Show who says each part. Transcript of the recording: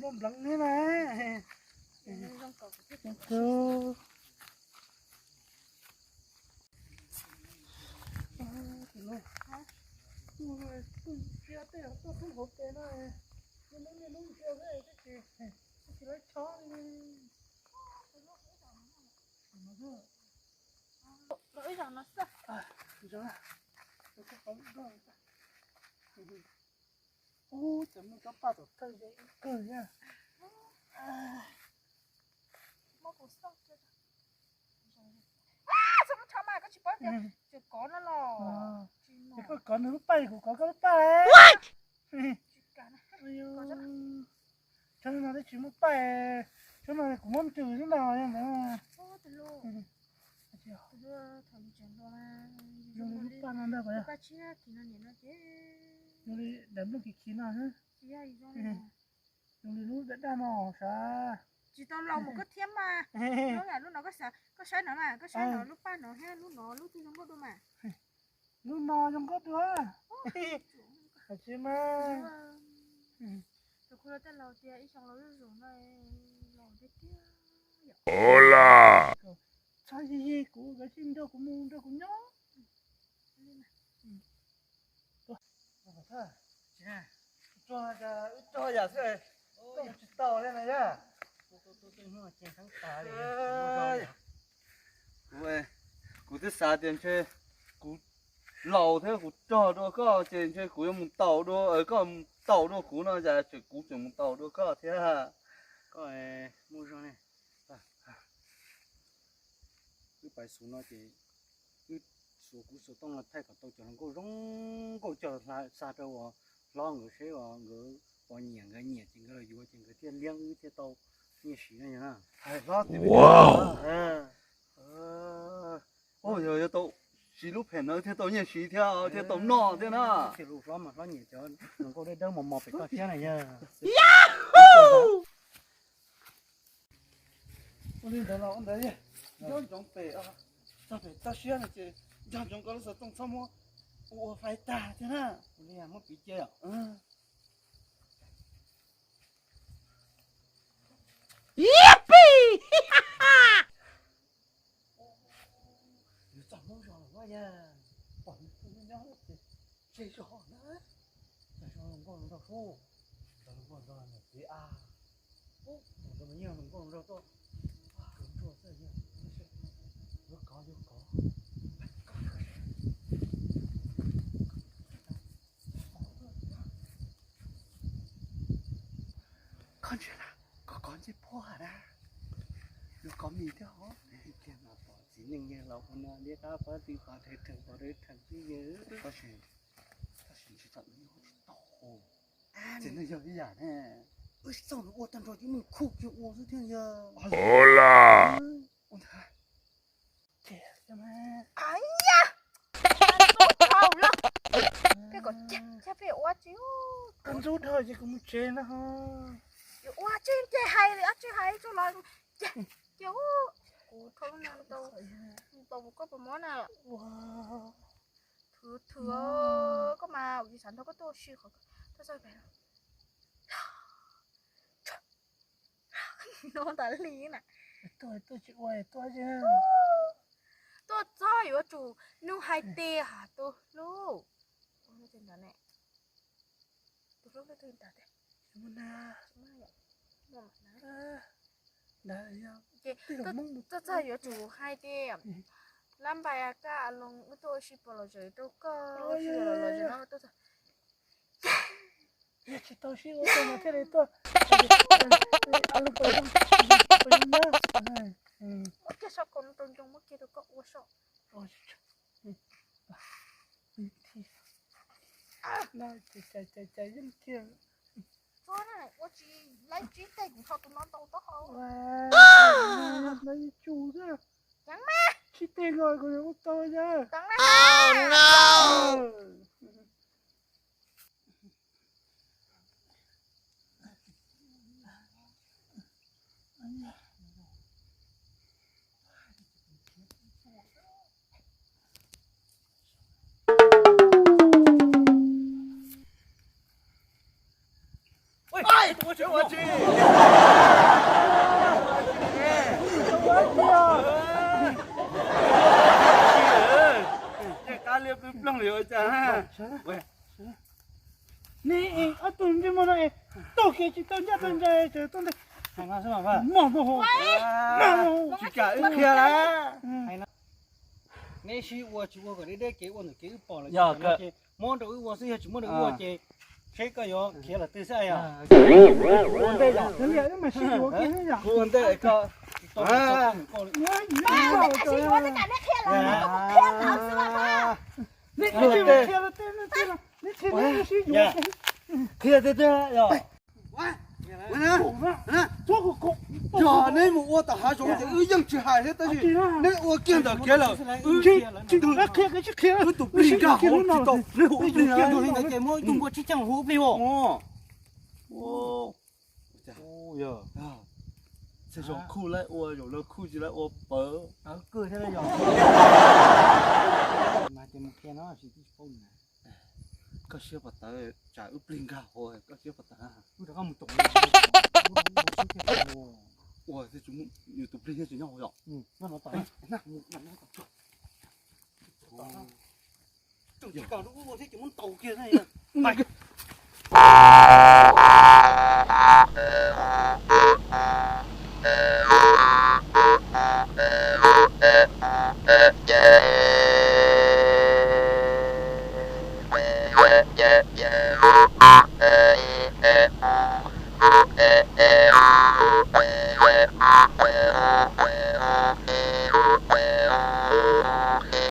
Speaker 1: lom lăng thế này. Cô. Chia tay tôi không hộp tiền này. Nhưng chia cái chỉ lấy chó đi.
Speaker 2: Lỗi rằng nó sao?
Speaker 1: Rồi. Tôi không có ô, chấm nó bắt đầu cây đấy, cười nha.
Speaker 2: Nó cũng xong chưa? Sao nó cho mà có chỉ có kìa? Chỉ có nó lò.
Speaker 1: Chỉ có nó lúc bay của có lúc bay.
Speaker 2: What?
Speaker 1: Cho nên nó chỉ một bay. Cho nên cũng muốn trừ thế nào nha.
Speaker 2: Ô, từ lô. Từ lô thằng chồng lo mà.
Speaker 1: Dùng lúc bay nó đâu vậy?
Speaker 2: Ba chia thì nó nhảy nó chứ.
Speaker 1: Dùng đi đánh được cái khí nào hả?
Speaker 2: Chia gì đó nè.
Speaker 1: Dùng đi lúc đánh ra nó sao?
Speaker 2: Chỉ tao lòng một cái thiếm mà. Nó là lúc nó có sấy nó mà, có sấy nó lúc ba nó ha, lúc thì nó có đâu mà.
Speaker 1: Lúc nó trong có đứa. Phải chứ mà.
Speaker 2: Tôi kêu tên lầu tia ít xong lầu rồi này lầu thế kia.
Speaker 3: Hola.
Speaker 1: Sao gì của cái xin đâu của mua đâu của nhó. Cho giả thế. Tôi chỉ tàu lên này nhá.
Speaker 4: Tôi trên thắng tà đấy. Cú thứ sáu tiền chơi cú lầu thế cú cho đôi có tiền chơi cú một tàu đôi ở có tàu đôi cú nó giờ chỉ cú chỉ một tàu đôi có thế ha. Có mua rồi này. Cứ bài số nó chỉ cứ số cú số tông là thay cả tàu cho nó có rong có cho xa đâu lo người xe người bao nhiêu người nhiều chỉ cái là vừa chỉ cái tiền liang ư tiền tàu như xí này nhá.
Speaker 3: Wow.
Speaker 4: Ôi giời ơi tàu xí lúc hẹn nó thế tàu như xí theo thế tàu nọ thế nào.
Speaker 1: Thì lúc đó mà nó nhiều cho nó có đây đâu mà mò phải có thế này nha. Ôi đi đâu nào đấy. John trong bể à. Trong bể ta xuyên này chứ. John trong có trong sao mà. Ủa phải ta thế nào.
Speaker 4: Ôi này mất bị chơi à.
Speaker 3: Yippee!
Speaker 1: Chẳng mong rồi quá nha. Còn tôi nhớ thì chơi cho họ nữa. Chơi cho nó con nó khô. Cho nó con nó tí à. Ô, nó nhiều nó con nó to. Đúng rồi thế nhá. Nó có. Con chuyện à? Có con gì po hả đó? Nó có mì theo hả?
Speaker 4: Kia mà bỏ chỉ nên nghe lâu hơn nữa đi ta phải đi vào thế thần chứ nhớ.
Speaker 1: Ta chỉ chọn những con tàu. Chỉ nó giờ cái giả nè. Ôi sao nó ô tần rồi chứ mình khục chứ ô chứ thiên giờ.
Speaker 3: Hola.
Speaker 1: Ôi thà. Kìa cho mà.
Speaker 2: Ai nha. Không lắm. Cái còn chắc phải quá chứ.
Speaker 1: Con rút thôi chứ cũng chế nó ha.
Speaker 2: Quá chứ chơi hay cho là cháu cú không làm tàu có một món nào thừa có mà gì sản thôi có tôi suy khỏi tôi sao vậy nó đã lý nè
Speaker 1: tôi chịu quay tôi chứ.
Speaker 2: tôi cho yếu chủ nu hai tê hả tôi lu ôi tên đó nè tôi lúc đấy tên đó đấy tôi cho yếu chủ hai tê làm bài à cả luôn tôi ship rồi rồi tôi có rồi nó tôi
Speaker 1: chỉ tôi xíu tôi mà thế này tôi ăn lúc tôi
Speaker 2: mất cái sao còn tôi trong mất cái tôi có uống sao
Speaker 1: ôi này chạy dân kia
Speaker 2: thôi này tôi chỉ lấy trí tay của họ tụi nó đâu tốt không
Speaker 1: lấy chú ra
Speaker 2: chẳng má
Speaker 1: trí tay rồi của tôi ra
Speaker 2: chẳng má
Speaker 3: Oh no.
Speaker 1: 你蹲这么来，都给去蹲家蹲家这蹲的，
Speaker 4: 还拿什么饭？
Speaker 1: 忙不好，忙，
Speaker 4: 去干一天了。还拿，那是我个里头给我那给包了，要个，忙着我是要去忙着我这，这个要开了对啥呀？
Speaker 1: 我带着，人家那么辛苦，给人家，
Speaker 4: 我带个，啊，
Speaker 2: 我在干那开了，开了是吧？
Speaker 1: 你这个开了，对了，你听那个是有，
Speaker 4: 开对呀。
Speaker 1: 做个工。
Speaker 5: 呀，那么我打哈中的，硬去还是但是那我见到开了，
Speaker 1: 这那开个去开了，
Speaker 5: 都不干好知道，那我
Speaker 4: 不干就那个么用过去江湖没哦。
Speaker 5: 哦
Speaker 4: 呀
Speaker 5: 啊，这种裤来我有了裤子来我薄，
Speaker 4: 啊，个现在要。妈这么开那是疯了。
Speaker 5: ก็เชื่อปัตตาจ่ายอุปลิงกาโอ้ยก็เชื่อปัตตา
Speaker 4: 不知道么懂。
Speaker 5: 我这种有都不理解怎样我要，
Speaker 4: 那我打，
Speaker 5: 那
Speaker 4: 正经搞的我这怎么倒开那样？买个。
Speaker 3: Yeah.